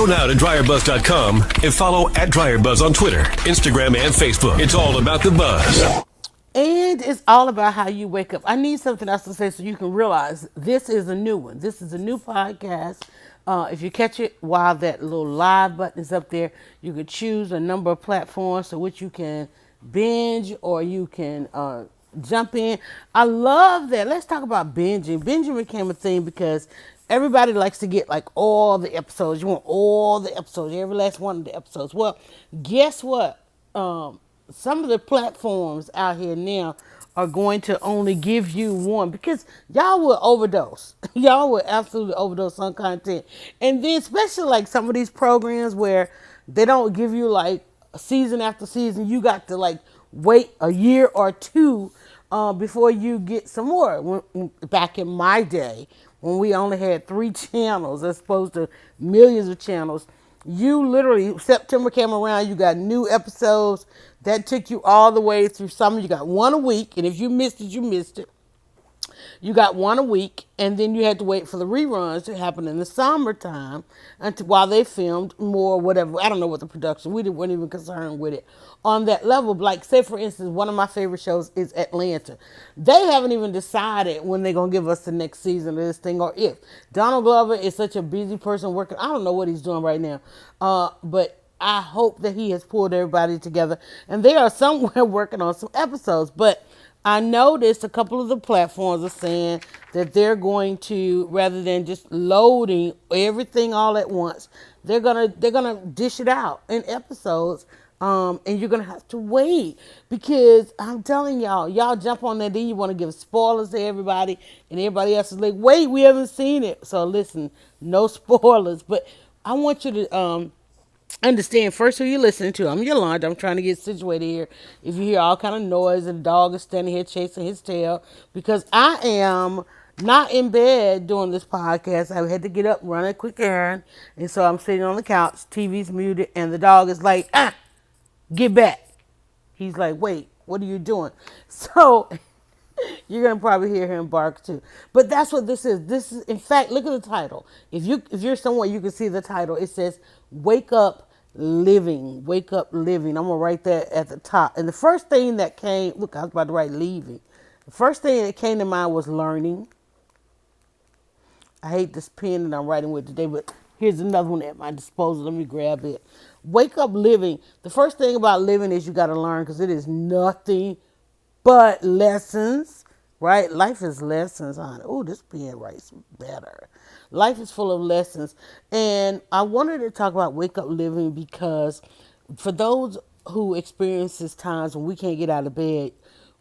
Go now to dryerbuzz.com and follow at DryerBuzz on Twitter, Instagram, and Facebook. It's all about the buzz. And it's all about how you wake up. I need something else to say so you can realize this is a new one. This is a new podcast. If you catch it while that little live button is up there, you could choose a number of platforms to which you can binge or you can jump in. I love that. Let's talk about binging. Binging became a thing because everybody likes to get like all the episodes. You want all the episodes, every last one of the episodes. Well, guess what? Some of the platforms out here now are going to only give you one because y'all will overdose. Y'all will absolutely overdose on content. And then especially like some of these programs where they don't give you like season after season, you got to like wait a year or two before you get some more. Back in my day, when we only had 3 channels as opposed to millions of channels, you literally, September came around, you got new episodes that took you all the way through summer. You got one a week, and if you missed it, you missed it. You got one a week, and then you had to wait for the reruns to happen in the summertime until while they filmed more, whatever. I don't know what the production. Weren't even concerned with it on that level. Like, say for instance, one of my favorite shows is Atlanta. They haven't even decided when they're gonna give us the next season of this thing or if. Donald Glover is such a busy person working. I don't know what he's doing right now, but I hope that he has pulled everybody together, and they are somewhere working on some episodes, but. I noticed a couple of the platforms are saying that they're going to, rather than just loading everything all at once, they're gonna dish it out in episodes, and you're gonna have to wait because I'm telling y'all jump on that. Then you want to give spoilers to everybody, and everybody else is like, wait, we haven't seen it. So listen, no spoilers, but I want you to understand first who you're listening to. I'm Yolanda. I'm trying to get situated here. If you hear all kind of noise and the dog is standing here chasing his tail, because I am not in bed doing this podcast. I had to get up, run a quick errand, and so I'm sitting on the couch. TV's muted, and the dog is like, get back. He's like, wait, what are you doing? So you're gonna probably hear him bark too. But that's what this is. This is, in fact, look at the title. If you're somewhere, you can see the title. It says "Wake Up Living." Wake up living. I'm gonna write that at the top. And the first thing that came, look, I was about to write leaving. The first thing that came to mind was learning. I hate this pen that I'm writing with today, but here's another one at my disposal. Let me grab it. Wake up living. The first thing about living is you got to learn because it is nothing but lessons, right? Life is lessons, honey. Oh, this pen writes better. Life is full of lessons. And I wanted to talk about wake up living because for those who experiences times when we can't get out of bed,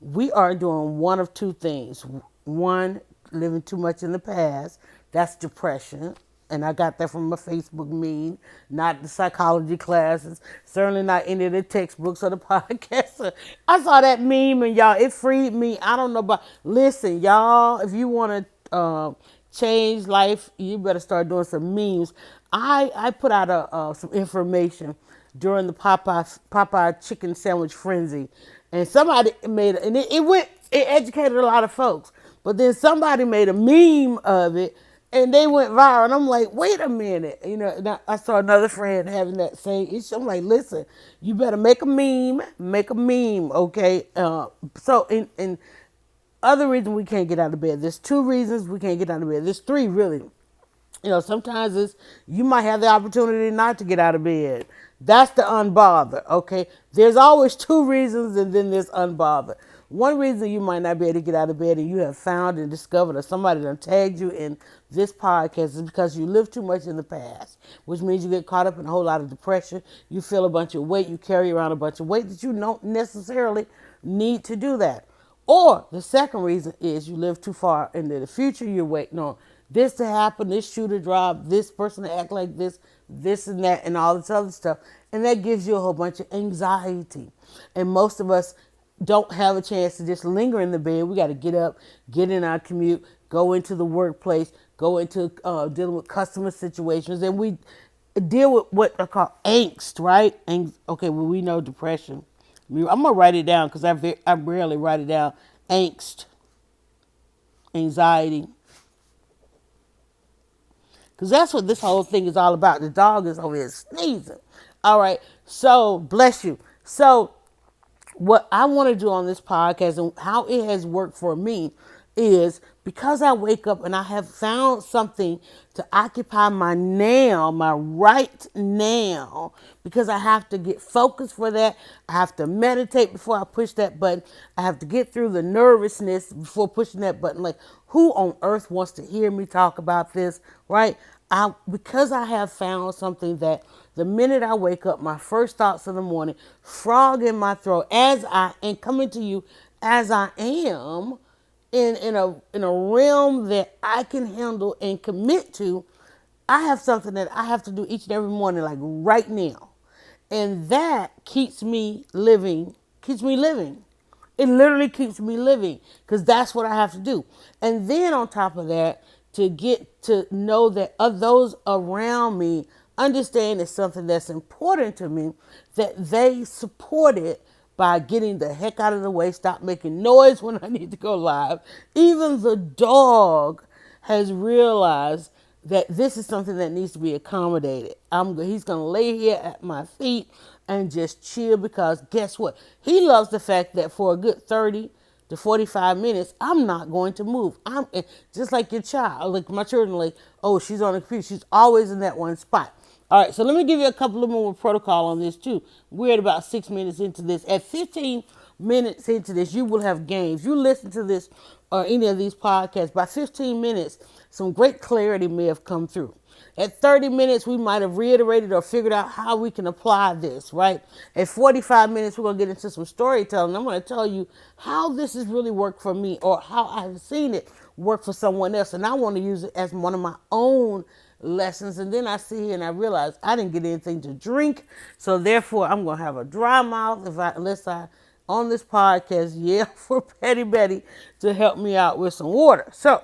we are doing one of two things. One, living too much in the past. That's depression. And I got that from a Facebook meme, not the psychology classes, certainly not any of the textbooks or the podcasts. I saw that meme and y'all, it freed me. I don't know about, listen, y'all, if you want to change life, you better start doing some memes. I put out some information during the Popeye chicken sandwich frenzy, and somebody made it, and it educated a lot of folks. But then somebody made a meme of it, and they went viral. And I'm like, wait a minute, I saw another friend having that same issue. I'm like, listen, you better make a meme, okay? So in other reason we can't get out of bed. There's 2 reasons we can't get out of bed. There's 3 really. Sometimes you might have the opportunity not to get out of bed. That's the unbother, okay? There's always 2 reasons, and then there's unbother. One reason you might not be able to get out of bed and you have found and discovered, or somebody done tagged you in this podcast, is because you live too much in the past, which means you get caught up in a whole lot of depression. You feel a bunch of weight. You carry around a bunch of weight that you don't necessarily need to do that. Or the second reason is you live too far into the future. You're waiting on this to happen, this shoe to drop, this person to act like this and that, and all this other stuff. And that gives you a whole bunch of anxiety. And most of us don't have a chance to just linger in the bed. We got to get up, get in our commute, go into the workplace, go into dealing with customer situations. And we deal with what I call angst, right? Okay, well, we know depression. I'm going to write it down because I rarely write it down. Angst, anxiety. because that's what this whole thing is all about. The dog is over here sneezing. All right, so bless you. So what I want to do on this podcast and how it has worked for me is because I wake up and I have found something to occupy my now, my right now, because I have to get focused for that. I have to meditate before I push that button. I have to get through the nervousness before pushing that button. Like, who on earth wants to hear me talk about this, right? Because I have found something that the minute I wake up, my first thoughts of the morning, frog in my throat, as I and coming to you as I am, in a realm that I can handle and commit to. I have something that I have to do each and every morning, like right now, and that keeps me living. Keeps me living. It literally keeps me living because that's what I have to do. And then on top of that, to get to know that of those around me understand it's something that's important to me, that they support it by getting the heck out of the way, stop making noise when I need to go live. Even the dog has realized that this is something that needs to be accommodated. He's going to lay here at my feet and just chill because guess what? He loves the fact that for a good 30 to 45 minutes, I'm not going to move. I'm just like your child, like my children, like, oh, she's on the computer. She's always in that one spot. All right, so let me give you a couple of more protocol on this too. We're at about 6 minutes into this. At 15 minutes into this, you will have gained. If you listen to this or any of these podcasts, by 15 minutes, some great clarity may have come through. At 30 minutes, we might have reiterated or figured out how we can apply this, right? At 45 minutes, we're going to get into some storytelling. I'm going to tell you how this has really worked for me or how I've seen it work for someone else. And I want to use it as one of my own lessons. And then I see and I realize I didn't get anything to drink. So therefore, I'm going to have a dry mouth unless I, on this podcast, yell for Patty Betty to help me out with some water. So,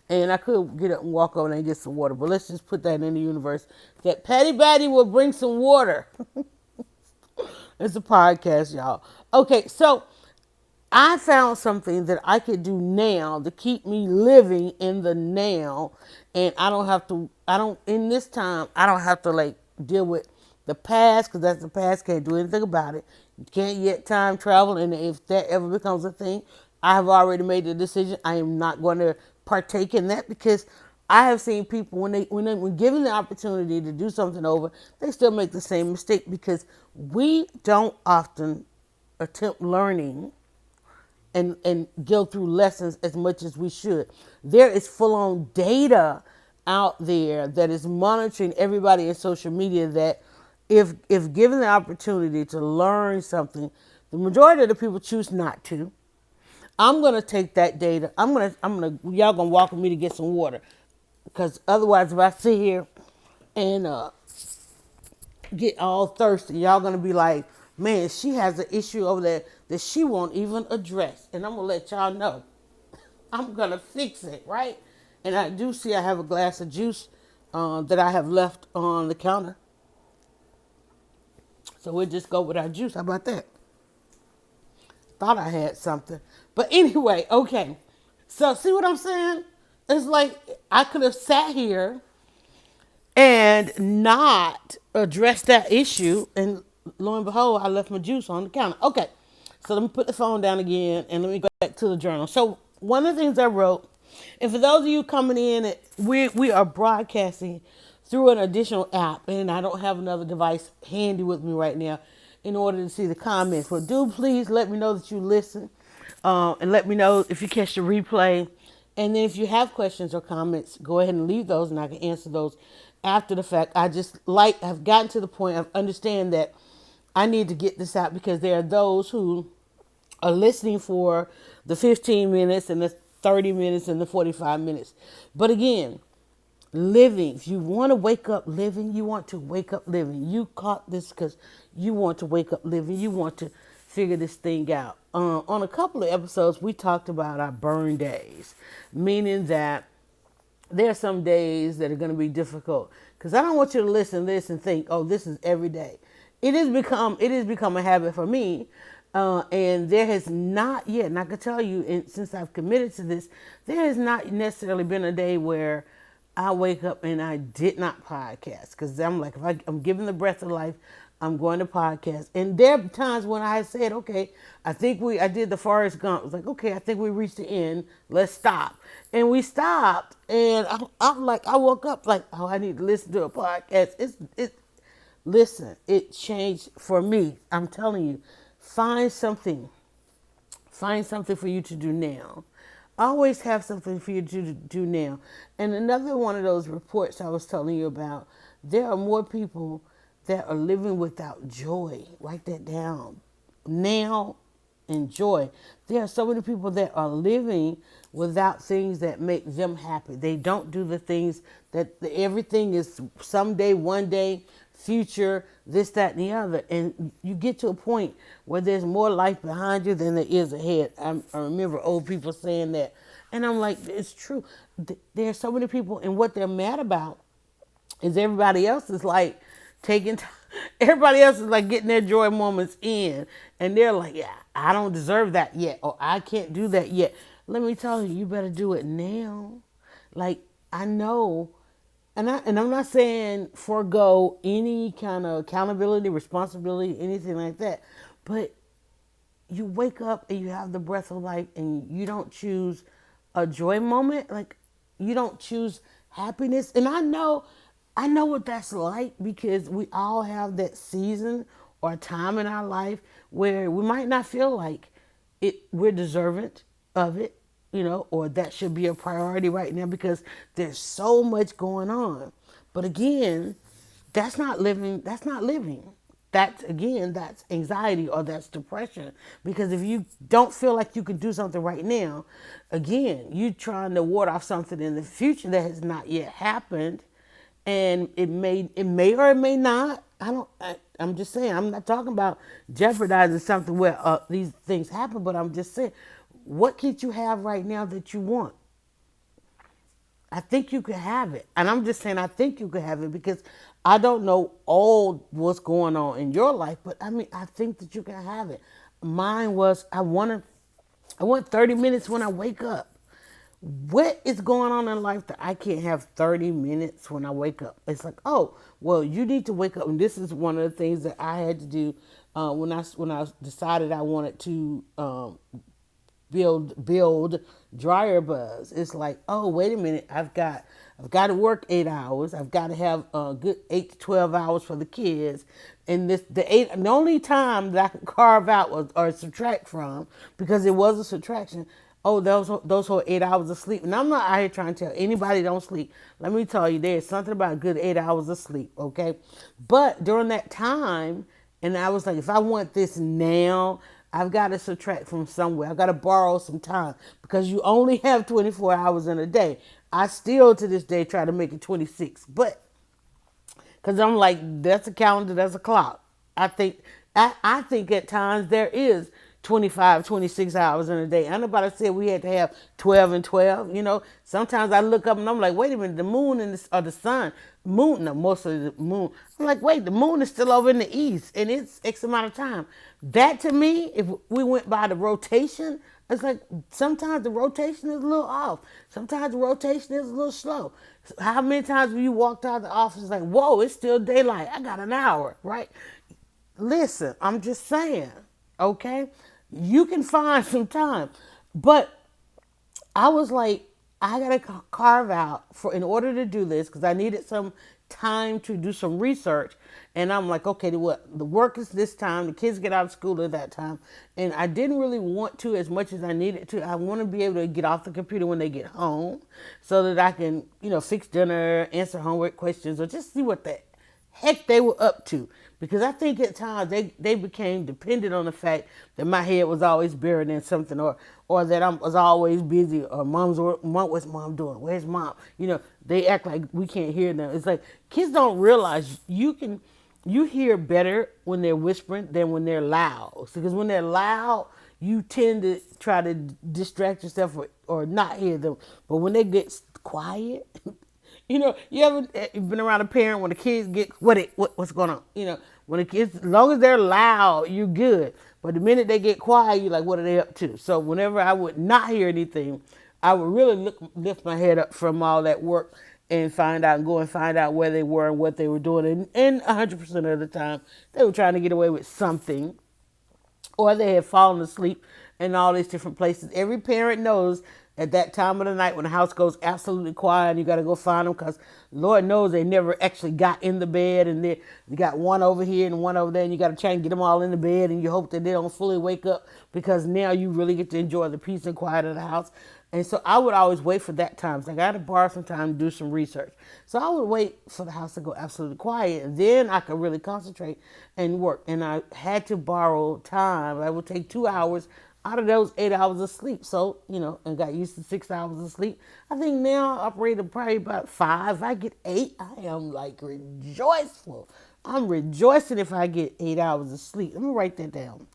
and I could get up and walk over there and get some water, but let's just put that in the universe that Patty Batty will bring some water. It's a podcast, y'all. Okay, so I found something that I could do now to keep me living in the now, and in this time, I don't have to like deal with the past because that's the past, can't do anything about it. You can't yet time travel, and if that ever becomes a thing, I have already made the decision. I am not going to partake in that because I have seen people when given the opportunity to do something over, they still make the same mistake because we don't often attempt learning and go through lessons as much as we should. There is full-on data out there that is monitoring everybody in social media that if given the opportunity to learn something, the majority of the people choose not to. I'm gonna take that data. Y'all gonna walk with me to get some water, because otherwise, if I sit here and get all thirsty, y'all gonna be like, man, she has an issue over there that she won't even address, and I'm gonna let y'all know. I'm gonna fix it, right? And I do see I have a glass of juice that I have left on the counter, so we'll just go with our juice. How about that? Thought I had something. But anyway, okay. So see what I'm saying? It's like I could have sat here and not addressed that issue, and lo and behold, I left my juice on the counter. Okay. So let me put the phone down again and let me go back to the journal. So one of the things I wrote, and for those of you coming in, we are broadcasting through an additional app, and I don't have another device handy with me right now in order to see the comments. But do please let me know that you listen, and let me know if you catch the replay. And then if you have questions or comments, go ahead and leave those, and I can answer those after the fact. I've gotten to the point of understand that I need to get this out because there are those who are listening for the 15 minutes and the 30 minutes and the 45 minutes. But again, living, if you want to wake up living, you want to wake up living. You caught this because you want to wake up living. You want to figure this thing out. On a couple of episodes, we talked about our burn days, meaning that there are some days that are going to be difficult because I don't want you to listen to this and think, oh, this is every day. It has become a habit for me. And there has not yet, and I can tell you, since I've committed to this, there has not necessarily been a day where I wake up and I did not podcast because I'm like, if I'm given the breath of life, I'm going to podcast. And there are times when I said, okay, I did the Forrest Gump. It was like, okay, I think we reached the end. Let's stop. And we stopped. And I'm like, I woke up like, oh, I need to listen to a podcast. Listen, it changed for me. I'm telling you, find something Find something for you to do now. Always have something for you to do now. And another one of those reports I was telling you about, there are more people that are living without joy. Write that down. Now and joy. There are so many people that are living without things that make them happy. They don't do the things everything is someday, one day, future, this, that, and the other. And you get to a point where there's more life behind you than there is ahead. I remember old people saying that. And I'm like, it's true. There are so many people, and what they're mad about is everybody else is like taking time. Everybody else is like getting their joy moments in, and they're like, yeah, I don't deserve that yet, or I can't do that yet. Let me tell you, you better do it now. Like, I know, and I'm not saying forego any kind of accountability, responsibility, anything like that, but you wake up and you have the breath of life and you don't choose a joy moment, like you don't choose happiness. And I know what that's like, because we all have that season or time in our life where we might not feel like we're deserving of it, or that should be a priority right now because there's so much going on. But again, that's not living. That's anxiety, or that's depression. Because if you don't feel like you can do something right now, again, you trying to ward off something in the future that has not yet happened, and it may or it may not. I'm just saying, I'm not talking about jeopardizing something where these things happen, but I'm just saying, what can you have right now that you want? I think you could have it. And I'm just saying, I think you could have it because I don't know all what's going on in your life, but I mean, I think that you can have it. Mine was, I want 30 minutes when I wake up. What is going on in life that I can't have 30 minutes when I wake up? It's like, oh, well, you need to wake up. And this is one of the things that I had to do when I decided I wanted to build Dryer Buzz. It's like, oh, wait a minute, I've got to work 8 hours. I've got to have a good 8 to 12 hours for the kids, and the only time that I could carve out or subtract from, because it was a subtraction. Oh, those whole 8 hours of sleep. And I'm not out here trying to tell anybody don't sleep. Let me tell you, there's something about a good 8 hours of sleep, okay? But during that time, and I was like, if I want this now, I've got to subtract from somewhere. I've got to borrow some time, because you only have 24 hours in a day. I still to this day try to make it 26, but because I'm like, that's a calendar, that's a clock. I think at times there is 25, 26 hours in a day. I nobody said we had to have 12 and 12. Sometimes I look up and I'm like, wait a minute, the moon or the sun, moon, no, mostly the moon. I'm like, wait, the moon is still over in the east and it's X amount of time. That to me, if we went by the rotation, it's like sometimes the rotation is a little off. Sometimes the rotation is a little slow. How many times have you walked out of the office like, whoa, it's still daylight. I got an hour, right? Listen, I'm just saying, okay? You can find some time. But I was like, I got to carve out in order to do this, because I needed some time to do some research. And I'm like, okay, the work is this time, the kids get out of school at that time. And I didn't really want to as much as I needed to. I want to be able to get off the computer when they get home so that I can, fix dinner, answer homework questions, or just see what the heck they were up to. Because I think at times they became dependent on the fact that my head was always buried in something, or that I was always busy, or what's mom doing? Where's mom? They act like we can't hear them. It's like kids don't realize you hear better when they're whispering than when they're loud. Because when they're loud, you tend to try to distract yourself or not hear them. But when they get quiet, you ever been around a parent when the kids get what's going on? When the kids, as long as they're loud, you're good. But the minute they get quiet, you're like, what are they up to? So whenever I would not hear anything, I would really lift my head up from all that work and go and find out where they were and what they were doing. And 100% of the time, they were trying to get away with something, or they had fallen asleep in all these different places. Every parent knows at that time of the night when the house goes absolutely quiet and you got to go find them, because Lord knows they never actually got in the bed, and you got one over here and one over there, and you got to try and get them all in the bed, and you hope that they don't fully wake up, because now you really get to enjoy the peace and quiet of the house. And so I would always wait for that time. So I got to borrow some time to do some research. So I would wait for the house to go absolutely quiet, and then I could really concentrate and work. And I had to borrow time. I would take 2 hours out of those 8 hours of sleep. So, and got used to 6 hours of sleep. I think now I operate at probably about 5. If I get 8, I am like rejoiceful. I'm rejoicing if I get 8 hours of sleep. Let me write that down.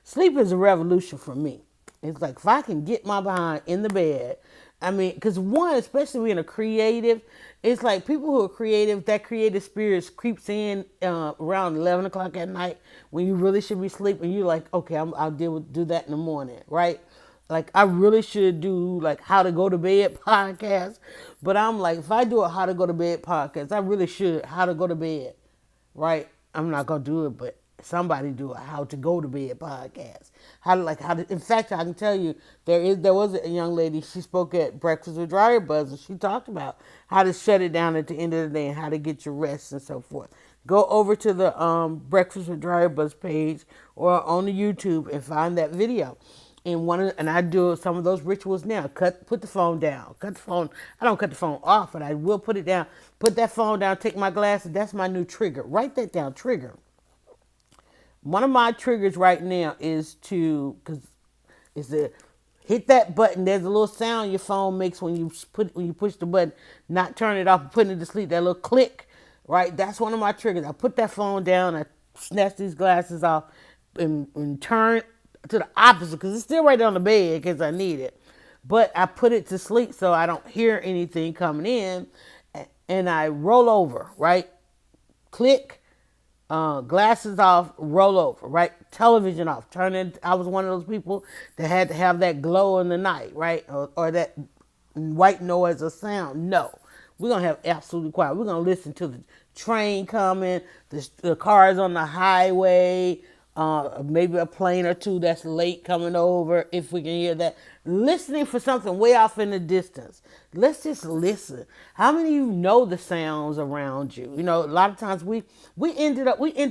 Sleep is a revolution for me. It's like if I can get my behind in the bed, I mean, because one, especially being a creative, it's like people who are creative, that creative spirit creeps in around 11 o'clock at night when you really should be sleeping. You're like, okay, I'll do that in the morning, right? Like I really should do like how to go to bed podcast, but I'm like, if I do a how to go to bed podcast, I really should how to go to bed, right? I'm not gonna do it, but somebody do a how to go to bed podcast. In fact, I can tell you there was a young lady, she spoke at Breakfast with Dryer Buzz, and she talked about how to shut it down at the end of the day and how to get your rest and so forth. Go over to the Breakfast with Dryer Buzz page or on the YouTube and find that video. And I do some of those rituals now. Put the phone down. Cut the phone. I don't cut the phone off, but I will put it down. Put that phone down. Take my glasses. That's my new trigger. Write that down. Trigger. One of my triggers right now is to hit that button. There's a little sound your phone makes when you push the button, not turn it off and putting it to sleep. That little click, right? That's one of my triggers. I put that phone down. I snatch these glasses off and turn to the opposite, because it's still right on the bed because I need it. But I put it to sleep so I don't hear anything coming in, and I roll over, right? Click. Glasses off, roll over, right? Television off, turn it. I was one of those people that had to have that glow in the night, right? Or that white noise or sound. No, we're going to have absolutely quiet. We're going to listen to the train coming, the cars on the highway, maybe a plane or two that's late coming over, if we can hear that. Listening for something way off in the distance. Let's just listen. How many of you know the sounds around you? A lot of times we end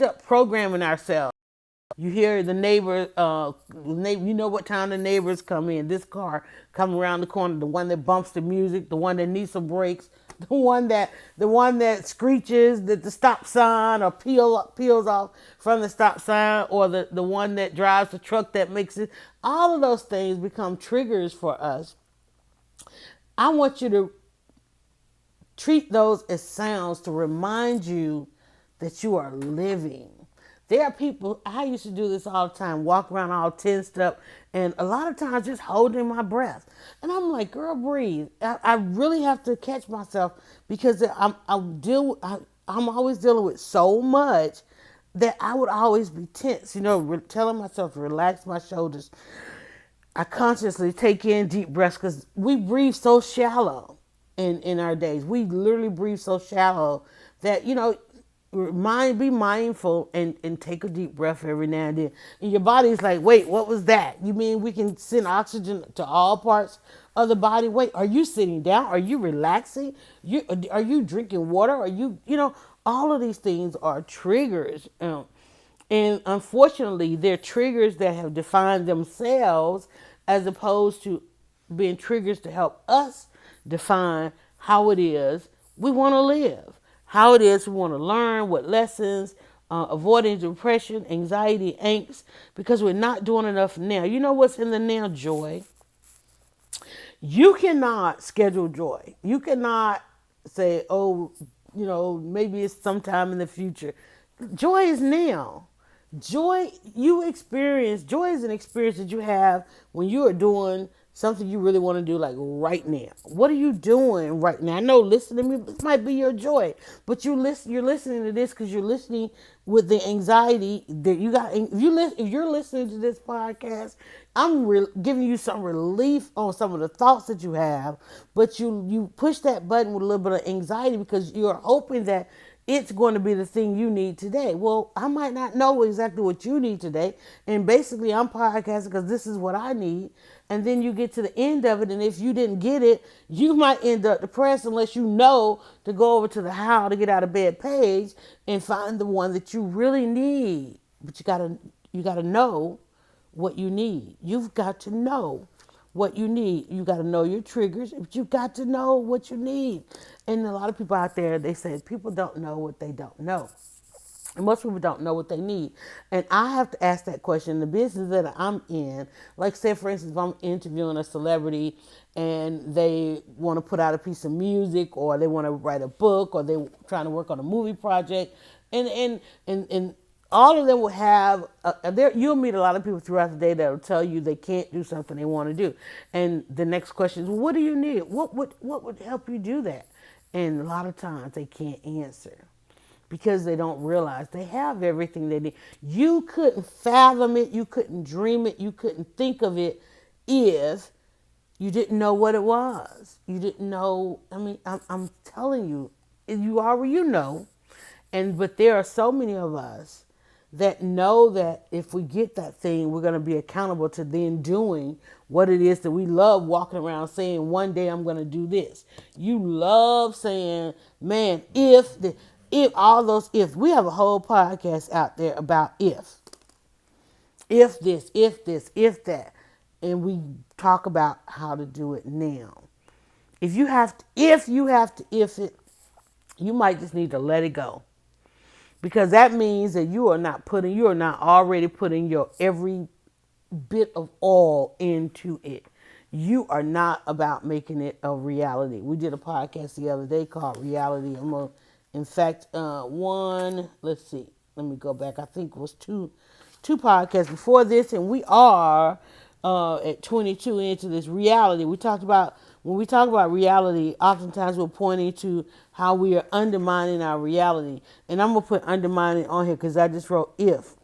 up programming ourselves. You hear the neighbor, you know what time the neighbors come in. This car coming around the corner, the one that bumps the music, the one that needs some brakes, the one that screeches at the stop sign or peels off from the stop sign, or the one that drives the truck that makes it. All of those things become triggers for us. I want you to treat those as sounds to remind you that you are living. There are people, I used to do this all the time, walk around all tensed up, and a lot of times just holding my breath. And I'm like, girl, breathe. I really have to catch myself, because I'm always dealing with so much that I would always be tense, telling myself to relax my shoulders. I consciously take in deep breaths, because we breathe so shallow in our days. We literally breathe so shallow that, be mindful and take a deep breath every now and then. And your body's like, wait, what was that? You mean we can send oxygen to all parts of the body? Wait, are you sitting down? Are you relaxing? Are you drinking water? Are you, all of these things are triggers. And unfortunately, they're triggers that have defined themselves, as opposed to being triggers to help us define how it is we want to live, how it is we want to learn, what lessons, avoiding depression, anxiety, angst, because we're not doing enough now. You know what's in the now? Joy. You cannot schedule joy. You cannot say, oh, maybe it's sometime in the future. Joy is now. Joy is an experience that you have when you are doing something you really want to do, like right now. What are you doing right now? I know listening to me might be your joy, but you're listening to this because you're listening with the anxiety that you got. If you're listening to this podcast, giving you some relief on some of the thoughts that you have, but you push that button with a little bit of anxiety because you're hoping that it's going to be the thing you need today. Well, I might not know exactly what you need today. And basically, I'm podcasting because this is what I need. And then you get to the end of it. And if you didn't get it, you might end up depressed unless you know to go over to the how to get out of bed page and find the one that you really need. But you gotta know what you need. You've got to know what you need. You got to know your triggers, but you got to know what you need. And a lot of people out there, they say people don't know what they don't know. And most people don't know what they need. And I have to ask that question in the business that I'm in. Like, say, for instance, if I'm interviewing a celebrity and they want to put out a piece of music or they want to write a book or they're trying to work on a movie project, and all of them will have you'll meet a lot of people throughout the day that will tell you they can't do something they want to do, and the next question is, well, what do you need? What would help you do that? And a lot of times they can't answer because they don't realize they have everything they need. You couldn't fathom it, you couldn't dream it, you couldn't think of it if you didn't know what it was. You didn't know. I mean, I'm telling you, you are where you know. But there are so many of us that know that if we get that thing, we're going to be accountable to then doing what it is that we love walking around saying, one day I'm going to do this. You love saying, man, if all those ifs. We have a whole podcast out there about if this, if that. And we talk about how to do it now. If it, you might just need to let it go. Because that means that you are not already putting your every bit of all into it. You are not about making it a reality. We did a podcast the other day called Reality. In fact, let's see, let me go back. I think it was two podcasts before this, and we are at 22 into this reality. When we talk about reality, oftentimes we're pointing to how we are undermining our reality. And I'm going to put undermining on here because I just wrote if.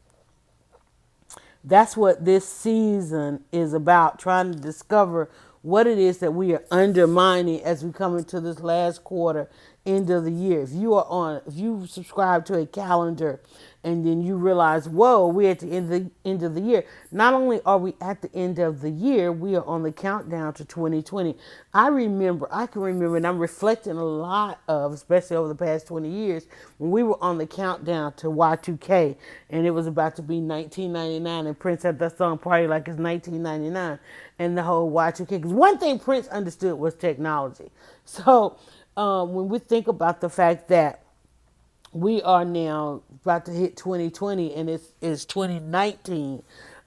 That's what this season is about, trying to discover what it is that we are undermining as we come into this last quarter, end of the year. If you subscribe to a calendar and then you realize, whoa, we're at the end of the year. Not only are we at the end of the year, we are on the countdown to 2020. I can remember, and I'm reflecting a lot of, especially over the past 20 years, when we were on the countdown to Y2K, and it was about to be 1999, and Prince had that song Party Like It's 1999, and the whole Y2K. Because one thing Prince understood was technology. So when we think about the fact that we are now about to hit 2020 and it's 2019,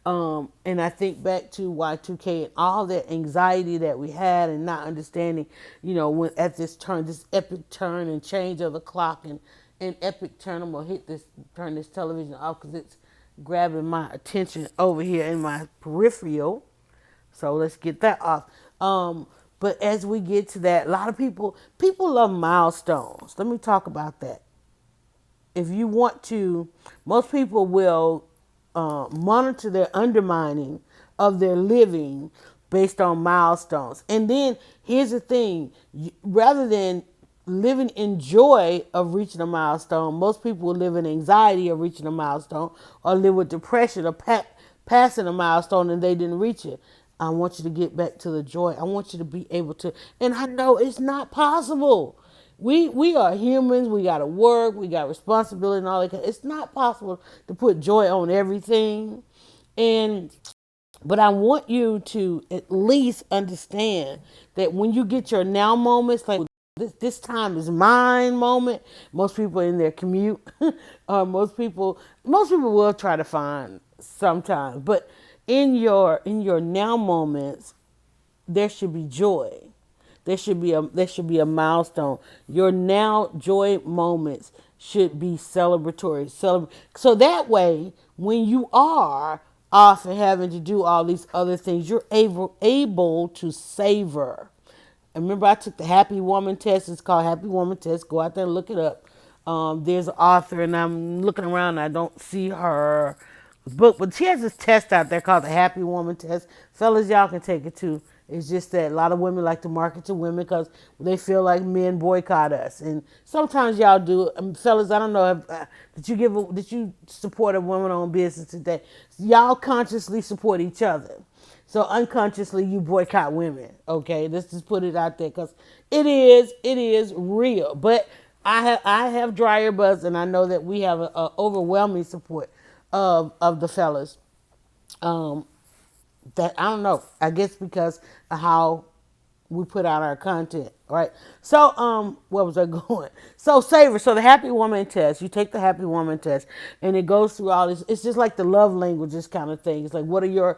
and I think back to Y2K and all that anxiety that we had and not understanding, when at this epic turn and change of the clock and epic turn, I'm gonna turn this television off because it's grabbing my attention over here in my peripheral. So let's get that off. But as we get to that, a lot of people love milestones. Let me talk about that. If you want to, most people will monitor their undermining of their living based on milestones. And then here's the thing, rather than living in joy of reaching a milestone, most people will live in anxiety of reaching a milestone or live with depression of passing a milestone and they didn't reach it. I want you to get back to the joy. I want you to be able to, and I know it's not possible. We are humans. We got to work. We got responsibility and all that. It's not possible to put joy on everything. But I want you to at least understand that when you get your now moments, like this time is mine moment. Most people in their commute, or most people will try to find sometimes. But in your now moments, there should be joy. There should be a milestone. Your now joy moments should be celebratory. So that way, when you are off and having to do all these other things, you're able to savor. And remember, I took the Happy Woman test. It's called Happy Woman Test. Go out there and look it up. There's an author, and I'm looking around. And I don't see her book, but she has this test out there called the Happy Woman Test. Fellas, y'all can take it too. It's just that a lot of women like to market to women because they feel like men boycott us, and sometimes y'all do. Fellas, I don't know if did you support a woman-owned business today? Y'all consciously support each other. So unconsciously you boycott women. Okay, let's just put it out there because it is real. But I have Dryer Buzz, and I know that we have a overwhelming support of the fellas. Um, that I don't know. I guess because of how we put out our content, right? So, where was I going? So, savor. So, the Happy Woman test. You take the Happy Woman test, and it goes through all this. It's just like the love languages kind of thing. It's like what are your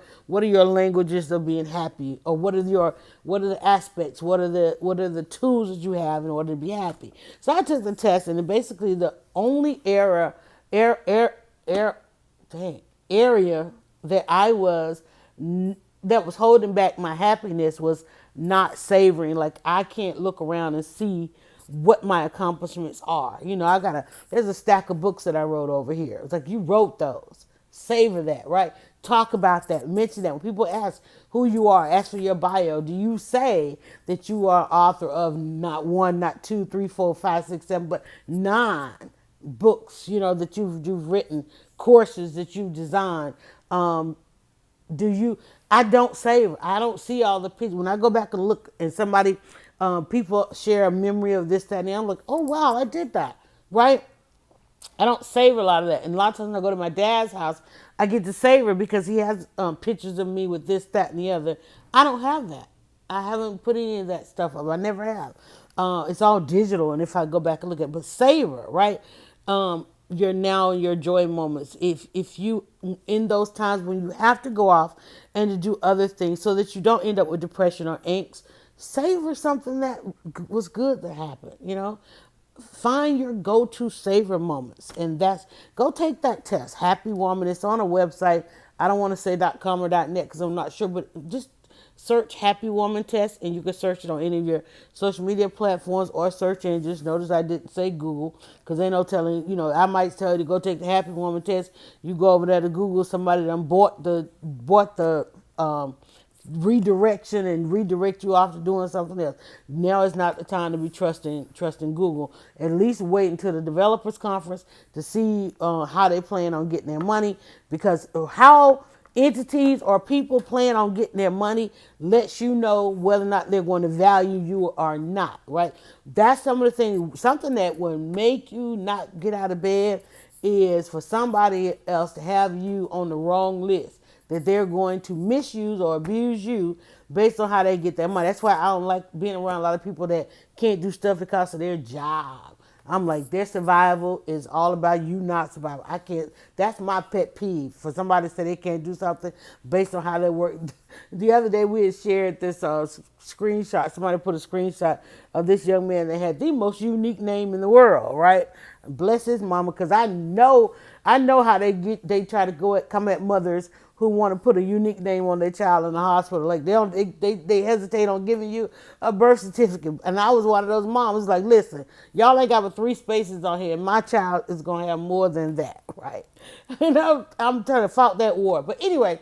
languages of being happy, or what are the aspects? What are the tools that you have in order to be happy? So, I took the test, and basically the only air, dang, area that that was holding back my happiness was not savoring. Like, I can't look around and see what my accomplishments are. There's a stack of books that I wrote over here. It's like, you wrote those. Savor that, right? Talk about that. Mention that. When people ask who you are, ask for your bio, do you say that you are author of not one, not two, three, four, five, six, seven, but 9 books, that you've written, courses that you've designed? Do you? I don't save. I don't see all the pictures. When I go back and look, and people share a memory of this, that, and the other, I'm like, oh wow, I did that, right? I don't save a lot of that. And a lot of times when I go to my dad's house, I get to savor because he has pictures of me with this, that, and the other. I don't have that. I haven't put any of that stuff up. I never have. It's all digital. And if I go back and look at it, but savor, right? Your now and your joy moments. If you, in those times when you have to go off and to do other things so that you don't end up with depression or angst, savor something that was good that happened. Find your go-to savor moments, and go take that test. Happy Woman. It's on a website. I don't want to say .com or .net because I'm not sure, but just search Happy Woman test, and you can search it on any of your social media platforms or search engines. Notice I didn't say Google because ain't no telling. I might tell you to go take the Happy Woman test. You go over there to Google. Somebody done bought the redirection and redirect you off to doing something else. Now is not the time to be trusting Google. At least wait until the developers conference to see how they plan on getting their money, because how entities or people plan on getting their money lets you know whether or not they're going to value you or not, right? That's some of the things. Something that would make you not get out of bed is for somebody else to have you on the wrong list, that they're going to misuse or abuse you based on how they get their money. That's why I don't like being around a lot of people that can't do stuff because of their job. I'm like, their survival is all about you not surviving. I can't. That's my pet peeve, for somebody to say they can't do something based on how they work. The other day we had shared this screenshot. Somebody put a screenshot of this young man that had the most unique name in the world, right? Bless his mama, because I know how they try to come at mothers who want to put a unique name on their child in the hospital. Like, they hesitate on giving you a birth certificate. And I was one of those moms, like, listen, y'all ain't got but 3 spaces on here. My child is going to have more than that, right? I'm trying to fight that war. But anyway,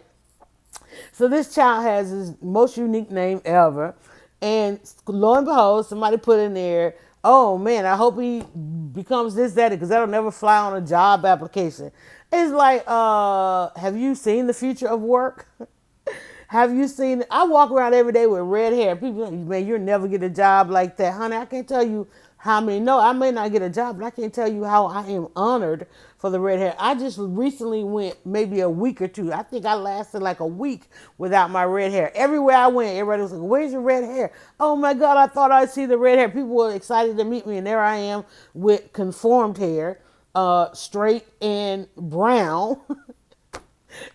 so this child has his most unique name ever. And lo and behold, somebody put in there, oh man, I hope he becomes this, that, because that'll never fly on a job application. It's like, have you seen the future of work? Have you seen? I walk around every day with red hair. People are like, man, you'll never get a job like that. Honey, I can't tell you how many. No, I may not get a job, but I can't tell you how I am honored for the red hair. I just recently went maybe a week or two. I think I lasted like a week without my red hair. Everywhere I went, everybody was like, where's your red hair? Oh my God, I thought I'd see the red hair. People were excited to meet me, and there I am with conformed hair. Straight and brown.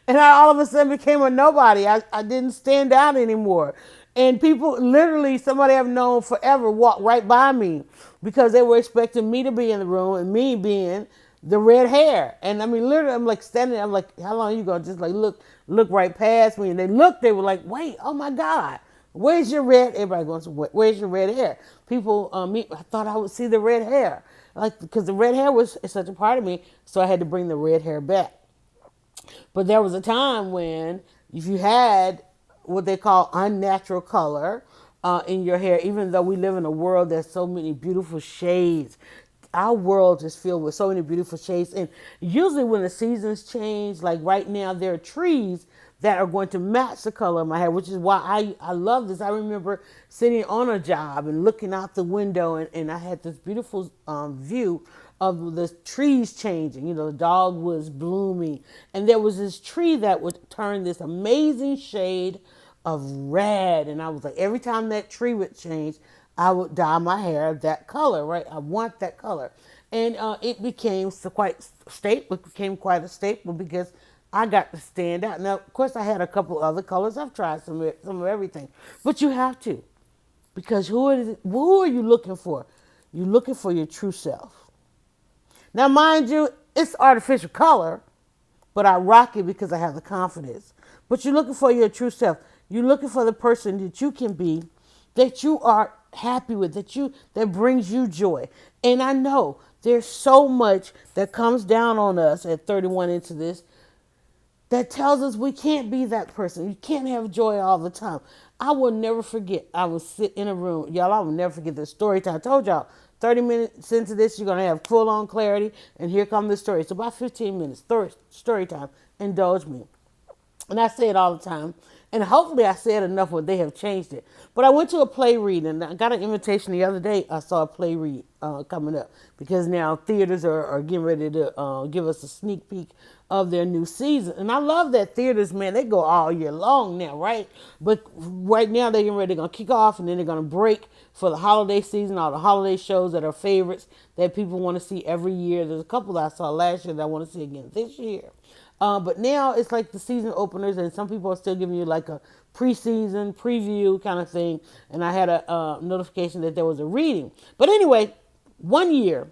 And I all of a sudden became a nobody. I didn't stand out anymore. And people, literally, somebody I've known forever walked right by me because they were expecting me to be in the room, and me being the red hair. And I mean, literally, I'm like standing there, I'm like, how long are you going to just like look right past me? And they looked, they were like, wait, oh my God, where's your red? Everybody goes, where's your red hair? People, I thought I would see the red hair. Like, because the red hair was such a part of me, so I had to bring the red hair back. But there was a time when if you had what they call unnatural color in your hair, even though we live in a world that's so many beautiful shades, our world is filled with so many beautiful shades. And usually when the seasons change, like right now, there are trees that are going to match the color of my hair, which is why I love this. I remember sitting on a job and looking out the window, and I had this beautiful view of the trees changing. You know, the dogwoods blooming, and there was this tree that would turn this amazing shade of red. And I was like, every time that tree would change, I would dye my hair that color, right? I want that color. And it became quite staple. It became quite a staple because I got to stand out. Now, of course, I had a couple other colors. I've tried some of everything, but you have to, because who are you looking for? You're looking for your true self. Now, mind you, it's artificial color, but I rock it because I have the confidence. But you're looking for your true self. You're looking for the person that you can be, that you are happy with, that brings you joy. And I know there's so much that comes down on us at 31 into this that tells us we can't be that person. You can't have joy all the time. I will never forget. I would sit in a room. Y'all, I will never forget the story time. I told y'all, 30 minutes into this, you're going to have full on clarity. And here comes the story. It's about 15 minutes. Story time. Indulge me. And I say it all the time. And hopefully I said enough where they have changed it. But I went to a play read, and I got an invitation the other day. I saw a play read coming up because now theaters are getting ready to give us a sneak peek of their new season. And I love that theaters, man, they go all year long now, right? But right now they're getting ready, they're going to kick off, and then they're going to break for the holiday season, all the holiday shows that are favorites that people want to see every year. There's a couple that I saw last year that I want to see again this year. But now it's like the season openers, and some people are still giving you like a preseason preview kind of thing. And I had a notification that there was a reading. But anyway, 1 year,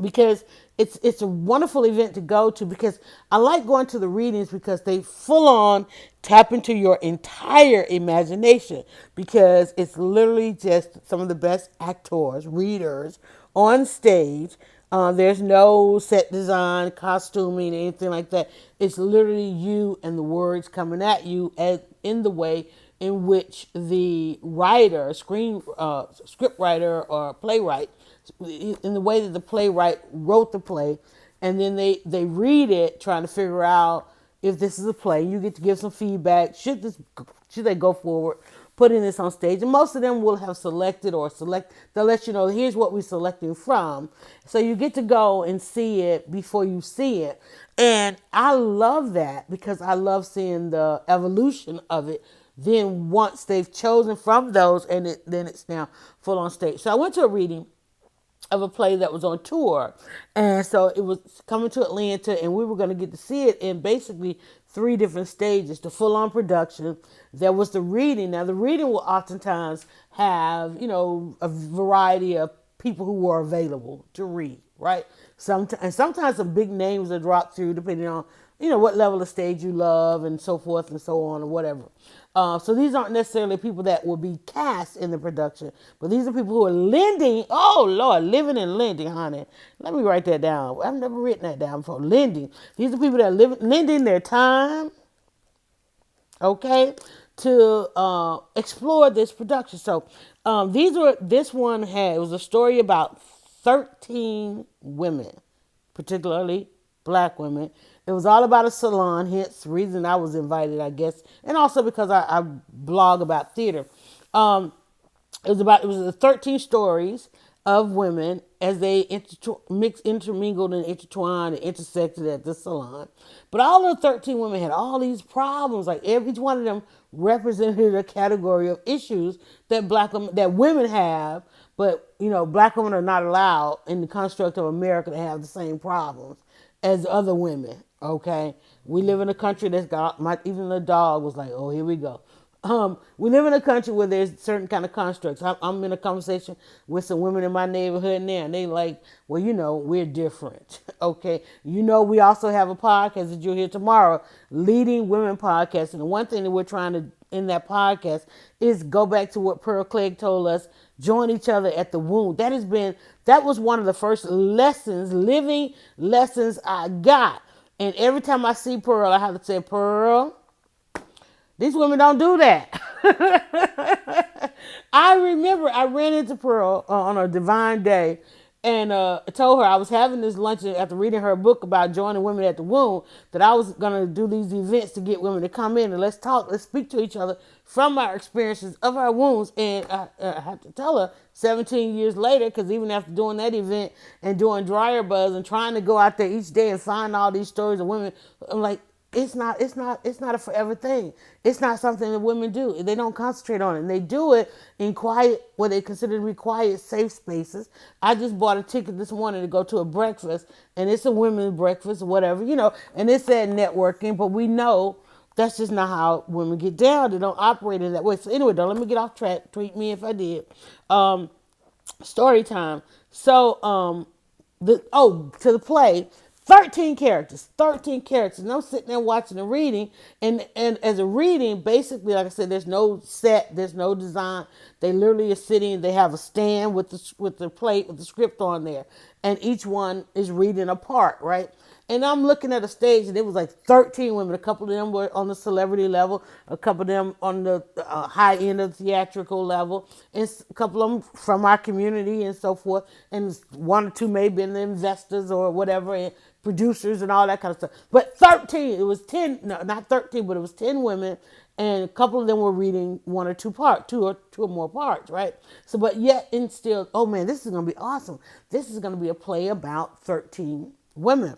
because it's a wonderful event to go to, because I like going to the readings because they full on tap into your entire imagination, because it's literally just some of the best actors, readers on stage. There's no set design, costuming, anything like that. It's literally you and the words coming at you in the way in which the writer, script writer or playwright, in the way that the playwright wrote the play, and then they read it, trying to figure out if this is a play. You get to give some feedback. Should they go forward, putting this on stage? And most of them will have selected or select. They'll let you know, here's what we're selecting from. So you get to go and see it before you see it. And I love that because I love seeing the evolution of it. Then once they've chosen from those, and then it's now full on stage. So I went to a reading of a play that was on tour, and so it was coming to Atlanta, and we were going to get to see it in basically 3 different stages. The full-on production, there was the reading. Now the reading will oftentimes have, a variety of people who were available to read, right? And sometimes some big names are dropped through, depending on what level of stage you love, and so forth and so on, or whatever. So these aren't necessarily people that will be cast in the production, but these are people who are lending. Oh Lord, living and lending, honey. Let me write that down. I've never written that down before. Lending. These are people that are lending their time, okay, to explore this production. So this one it was a story about 13 women, particularly Black women. It was all about a salon, hence the reason I was invited, I guess, and also because I blog about theater. It was 13 stories of women as they intermingled and intertwined and intersected at the salon. But all the 13 women had all these problems. Like each one of them represented a category of issues that women have, but Black women are not allowed in the construct of America to have the same problems as other women. Okay, we live in a country that's got even the dog was like, oh, here we go. We live in a country where there's certain kind of constructs. I'm in a conversation with some women in my neighborhood now, and they like, well, we're different. Okay, we also have a podcast that you'll hear tomorrow, Leading Women Podcast, and the one thing that we're trying to in that podcast is go back to what Pearl Clegg told us: join each other at the womb. That was one of the first lessons, living lessons I got. And every time I see Pearl, I have to say, Pearl, these women don't do that. I remember I ran into Pearl on a divine day and told her I was having this lunch after reading her book about joining women at the womb, that I was going to do these events to get women to come in and let's talk, let's speak to each other from our experiences of our wounds. And I have to tell her 17 years later, because even after doing that event and doing Dryer Buzz and trying to go out there each day and find all these stories of women, I'm like, it's not a forever thing. It's not something that women do. They don't concentrate on it. And they do it in quiet, what they consider to be quiet, safe spaces. I just bought a ticket this morning to go to a breakfast, and it's a women's breakfast or whatever, and it's at networking, but we know that's just not how women get down. They don't operate in that way. So anyway, don't let me get off track. Tweet me if I did. Story time. So to the play. 13 characters, 13 characters. And I'm sitting there watching the reading. And as a reading, basically, like I said, there's no set, there's no design. They literally are sitting, they have a stand with the plate, with the script on there. And each one is reading a part, right? And I'm looking at a stage, and it was like 13 women. A couple of them were on the celebrity level, a couple of them on the high end of the theatrical level, and a couple of them from our community and so forth. And one or two may have been the investors or whatever, and producers and all that kind of stuff. But 13, it was 10, no, not 13, but it was 10 women, and a couple of them were reading one or two parts, two or more parts, right? So, but yet and still, oh man, this is going to be awesome. This is going to be a play about 13 women.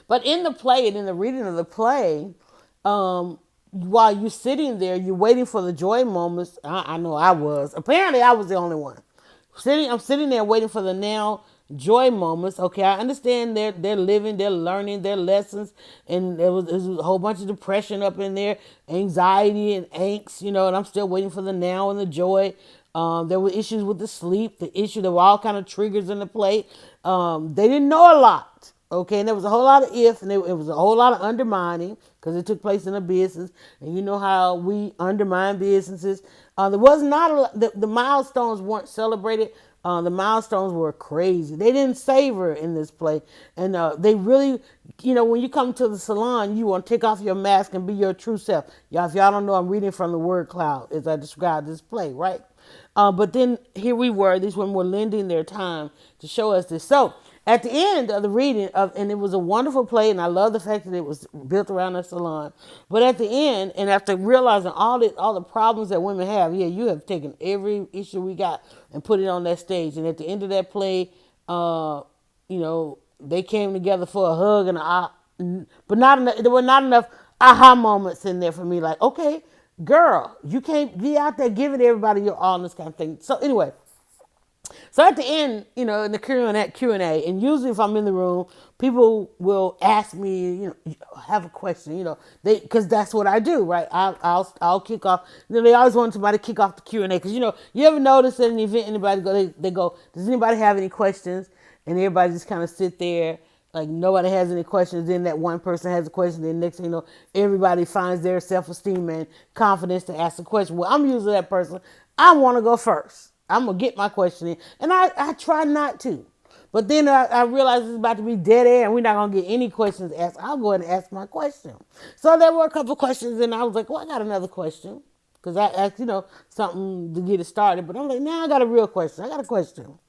But in the play and in the reading of the play, while you're sitting there, you're waiting for the joy moments. I know I was. Apparently, I was the only one. I'm sitting there waiting for the now joy moments. Okay, I understand they're living, they're learning their lessons, and there was a whole bunch of depression up in there, anxiety and angst, and I'm still waiting for the now and the joy. There were issues with the sleep, there were all kind of triggers in the play. They didn't know a lot. Okay, and there was a whole lot of and it was a whole lot of undermining because it took place in a business, and you know how we undermine businesses. There was not a lot, the milestones weren't celebrated. The milestones were crazy. They didn't savor in this play, and they really, when you come to the salon, you want to take off your mask and be your true self. Y'all, if y'all don't know, I'm reading from the word cloud as I described this play, right? But then here we were; these women were lending their time to show us this. So at the end of the reading and it was a wonderful play, and I love the fact that it was built around a salon. But at the end, and after realizing all the problems that women have, yeah, you have taken every issue we got and put it on that stage. And at the end of that play, they came together for a hug but not enough. There were not enough aha moments in there for me. Like, okay, girl, you can't be out there giving everybody your all and this kind of thing. So anyway. So at the end, in the Q&A, and usually if I'm in the room, people will ask me, have a question, because that's what I do, right? I'll kick off. They always want somebody to kick off the Q&A because you ever notice at an event they go, does anybody have any questions? And everybody just kind of sit there like nobody has any questions. Then that one person has a question. Then next thing you know, everybody finds their self-esteem and confidence to ask a question. Well, I'm usually that person. I want to go first. I'm going to get my question in. And I try not to. But then I realize it's about to be dead air and we're not going to get any questions asked. I'll go ahead and ask my question. So there were a couple questions and I was like, well, I got another question. Because I asked, something to get it started. But I'm like, now I got a real question. I got a question.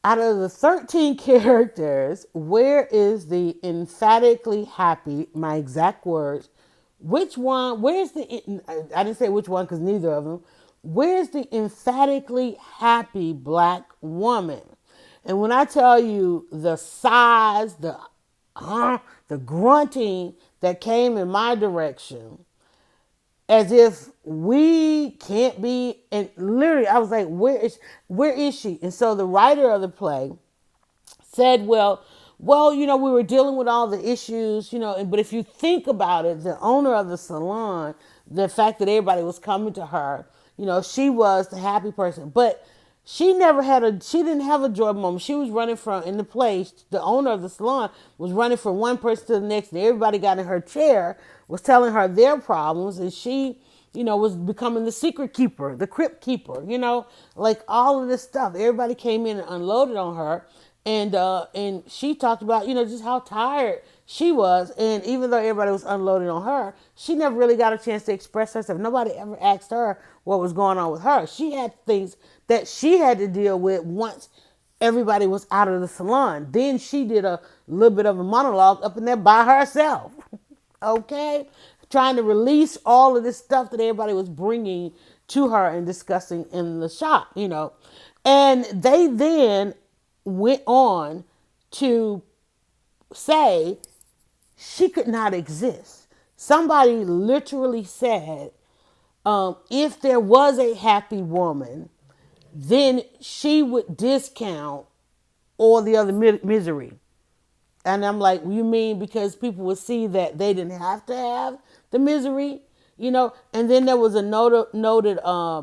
Out of the 13 characters, where is the emphatically happy, my exact words, I didn't say which one because neither of them. Where's the emphatically happy black woman? And when I tell you the sighs, the grunting that came in my direction, as if we can't be, and literally I was like, where is she? And so the writer of the play said, well, we were dealing with all the issues, but if you think about it, the owner of the salon the fact that everybody was coming to her. She was the happy person, but she didn't have a joy moment. She was running from in the place. The owner of the salon was running from one person to the next, and everybody got in her chair, was telling her their problems, and she, was becoming the secret keeper, the crypt keeper, like all of this stuff. Everybody came in and unloaded on her, and she talked about, just how tired she was. And even though everybody was unloading on her, she never really got a chance to express herself. Nobody ever asked her what was going on with her. She had things that she had to deal with once everybody was out of the salon. Then she did a little bit of a monologue up in there by herself. Okay? Trying to release all of this stuff that everybody was bringing to her and discussing in the shop. And they then went on to say she could not exist. Somebody literally said, if there was a happy woman, then she would discount all the other misery. And I'm like, you mean because people would see that they didn't have to have the misery, And then there was a noted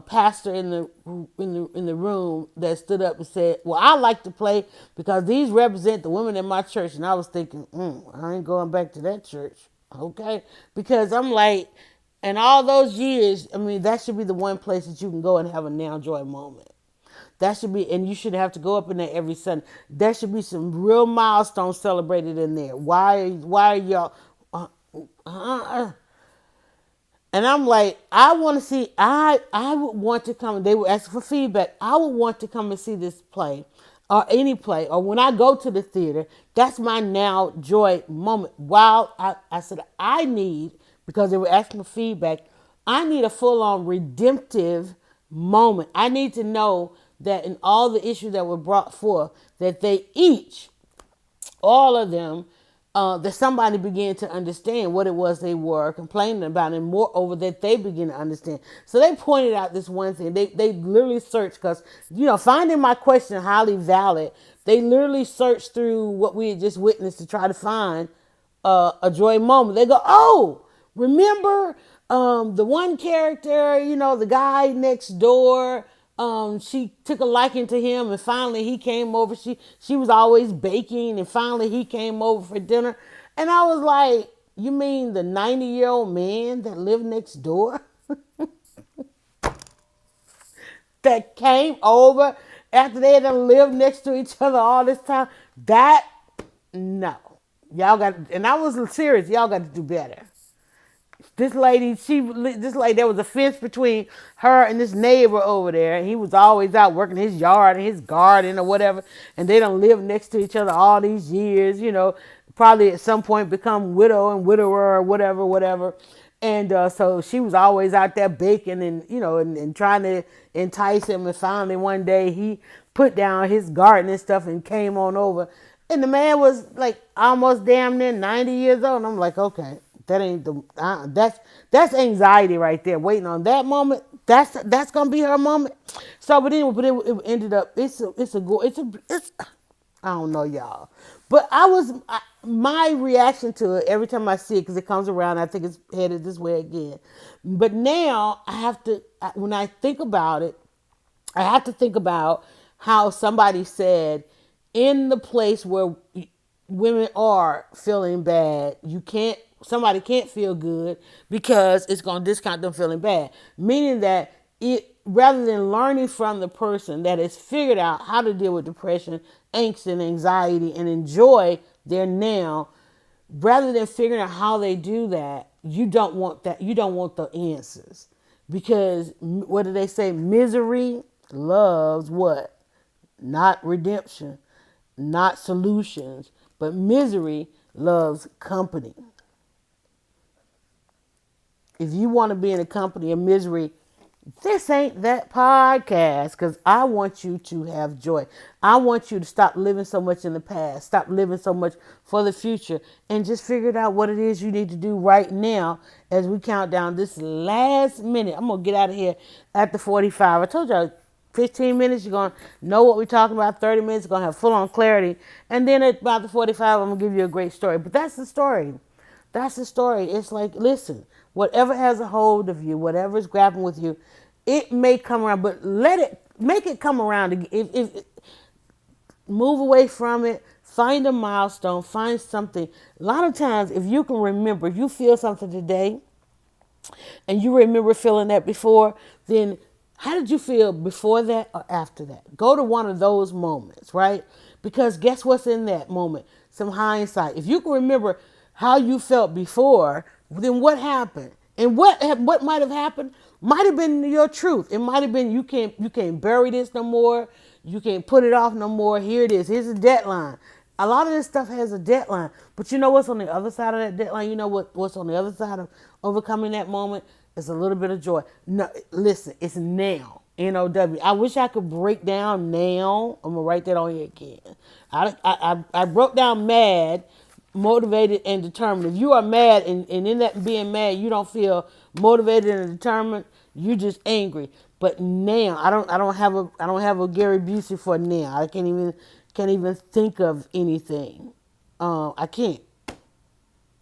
pastor in the room that stood up and said, "Well, I like to play because these represent the women in my church." And I was thinking, I ain't going back to that church, okay? Because I'm like, in all those years, I mean, that should be the one place that you can go and have a now joy moment. That should be, and you should have to go up in there every Sunday. There should be some real milestones celebrated in there. Why are y'all? And I'm like, I want to see. I would want to come. They were asking for feedback. I would want to come and see this play, or any play, or when I go to the theater. That's my now joy moment. While I said I need, because they were asking for feedback, I need a full on redemptive moment. I need to know that in all the issues that were brought forth, that they each, all of them, that somebody began to understand what it was they were complaining about, and moreover that they begin to understand. So they pointed out this one thing. They literally searched, because finding my question highly valid. They literally searched through what we had just witnessed to try to find a joy moment. They go, "Oh, remember the one character, the guy next door, she took a liking to him, and finally he came over. She was always baking, and finally he came over for dinner." And I was like, "You mean the 90-year-old man that lived next door that came over after they had done lived next to each other all this time?" That, no. Y'all got, and I was serious, y'all got to do better. This lady, there was a fence between her and this neighbor over there, and he was always out working his yard and his garden or whatever, and they don't live next to each other all these years, probably at some point become widow and widower or whatever. And so she was always out there baking and trying to entice him, and finally one day he put down his garden and stuff and came on over. And the man was like almost damn near 90 years old. And I'm like, okay, that ain't the that's anxiety right there. Waiting on that moment. That's gonna be her moment. So, but anyway, it ended up. It's I don't know, y'all. But my reaction to it every time I see it, because it comes around, I think it's headed this way again. But now I have to, when I think about it, I have to think about how somebody said, in the place where women are feeling bad, somebody can't feel good because it's going to discount them feeling bad. Meaning that rather than learning from the person that has figured out how to deal with depression, angst, and anxiety and enjoy their now, rather than figuring out how they do that, you don't want that. You don't want the answers, because what do they say? Misery loves what? Not redemption, not solutions, but misery loves company. If you want to be in a company of misery, this ain't that podcast, because I want you to have joy. I want you to stop living so much in the past, stop living so much for the future, and just figure out what it is you need to do right now as we count down this last minute. I'm going to get out of here at the 45. I told y'all 15 minutes, you're going to know what we're talking about. 30 minutes, you're going to have full on clarity. And then at about the 45, I'm going to give you a great story. But that's the story. That's the story. It's like, listen, whatever has a hold of you, whatever is grappling with you, it may come around, but make it come around again. If move away from it, find a milestone, find something. A lot of times, if you can remember, if you feel something today and you remember feeling that before, then how did you feel before that or after that? Go to one of those moments, right? Because guess what's in that moment? Some hindsight. If you can remember how you felt before, then what happened? And what might have happened might have been your truth. It might have been you can't bury this no more. You can't put it off no more. Here it is. Here's a deadline. A lot of this stuff has a deadline. But you know what's on the other side of that deadline? You know what's on the other side of overcoming that moment? It's a little bit of joy. No, listen, it's now. N-O-W. I wish I could break down now. I'm going to write that on here again. I broke down mad, motivated, and determined. If you are mad and in that being mad, you don't feel motivated and determined, you just angry. But now, I don't have a Gary Busey for now. I can't even think of anything. I can't.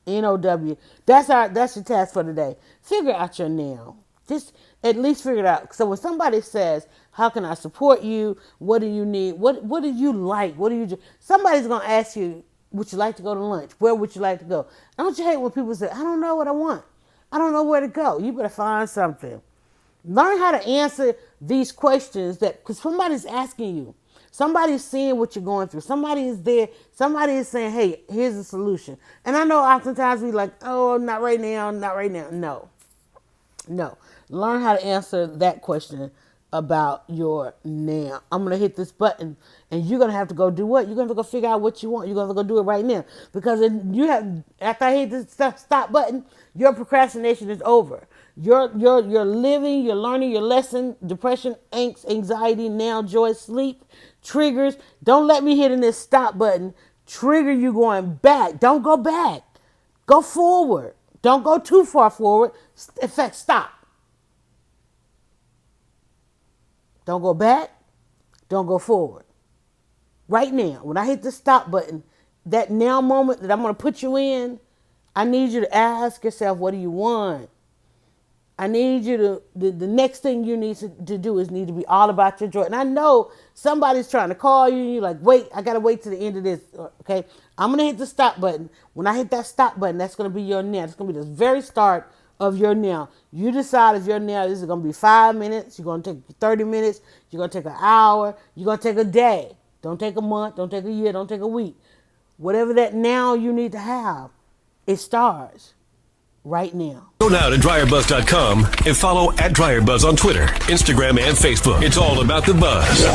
N-O-W. That's your task for today. Figure out your now. Just at least figure it out. So when somebody says, how can I support you? What do you need? What do you like? What do you do? Somebody's going to ask you, would you like to go to lunch? Where would you like to go? Don't you hate when people say, I don't know what I want. I don't know where to go. You better find something. Learn how to answer these questions because somebody's asking you. Somebody's seeing what you're going through. Somebody is there. Somebody is saying, hey, here's a solution. And I know oftentimes we like, oh, not right now, not right now. No. Learn how to answer that question about your now. I'm going to hit this button and you're going to have to go do what? You're going to have to go figure out what you want. You're going to have to go do it right now. Because after I hit this stop button, your procrastination is over. You're living, you're learning your lesson. Depression, angst, anxiety, now joy, sleep, triggers. Don't let me hitting this stop button trigger you going back. Don't go back. Go forward. Don't go too far forward. In fact, stop. Don't go back. Don't go forward. Right now, when I hit the stop button, that now moment that I'm going to put you in, I need you to ask yourself, what do you want? I need you to, the next thing you need to do is need to be all about your joy. And I know somebody's trying to call you and you're like, wait, I got to wait to the end of this. Okay. I'm going to hit the stop button. When I hit that stop button, that's going to be your now. It's going to be the very start of your now. You decide if your now, this is going to be 5 minutes. You're going to take 30 minutes. You're going to take an hour. You're going to take a day. Don't take a month. Don't take a year. Don't take a week. Whatever that now you need to have, it starts right now. Go now to DryerBuzz.com and follow @DryerBuzz on Twitter, Instagram, and Facebook. It's all about the buzz.